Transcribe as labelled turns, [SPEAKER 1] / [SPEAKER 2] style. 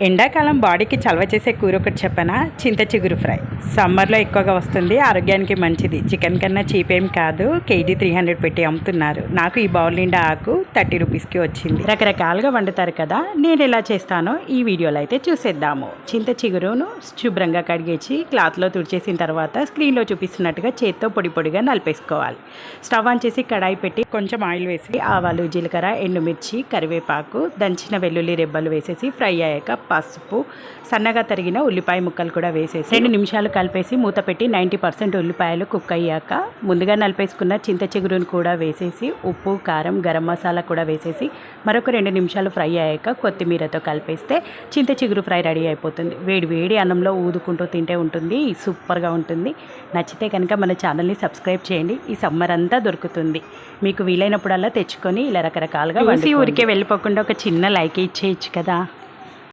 [SPEAKER 1] ఎండాకాలం బాడీకి చలవ చేసే కూర ఒకటి చెప్పనా, చింత చిగురు ఫ్రై. సమ్మర్లో ఎక్కువగా వస్తుంది, ఆరోగ్యానికి మంచిది. చికెన్ కన్నా చీప్ ఏం కాదు. కేజీ 300 పెట్టి అమ్ముతున్నారు. నాకు ఈ బౌల్ నిండా ఆకు 30 రూపీస్కి వచ్చింది. రకరకాలుగా వండుతారు కదా, నేను ఎలా చేస్తానో ఈ వీడియోలో అయితే చూసేద్దాము. చింత చిగురును శుభ్రంగా కడిగేసి క్లాత్లో తుడిచేసిన తర్వాత స్క్రీన్లో చూపిస్తున్నట్టుగా చేత్తో పొడి పొడిగా నలిపేసుకోవాలి. స్టవ్ ఆన్ చేసి కడాయి పెట్టి కొంచెం ఆయిల్ వేసి ఆవాలు, జీలకర్ర, ఎండుమిర్చి, కరివేపాకు, దంచిన వెల్లుల్లి రెబ్బలు వేసేసి ఫ్రై అయ్యాక పసుపు, సన్నగా తరిగిన ఉల్లిపాయ ముక్కలు కూడా వేసేసి 2 నిమిషాలు కలిపేసి మూత పెట్టి 90% ఉల్లిపాయలు కుక్ అయ్యాక ముందుగా నలిపేసుకున్న చింత చిగురును కూడా వేసేసి ఉప్పు, కారం, గరం మసాలా కూడా వేసేసి మరొక 2 నిమిషాలు ఫ్రై అయ్యాక కొత్తిమీరతో కలిపేస్తే చింత చిగురు ఫ్రై రెడీ అయిపోతుంది. వేడి వేడి అన్నంలో ఊదుకుంటూ తింటే ఉంటుంది, సూపర్గా ఉంటుంది. నచ్చితే కనుక మన ఛానల్ని సబ్స్క్రైబ్ చేయండి. ఈ సమ్మర్ అంతా దొరుకుతుంది. మీకు వీలైనప్పుడల్లా తెచ్చుకొని ఇలా రకరకాలుగా ఊరికే వెళ్ళిపోకుండా ఒక చిన్న లైక్ ఇచ్చేయచ్చు కదా.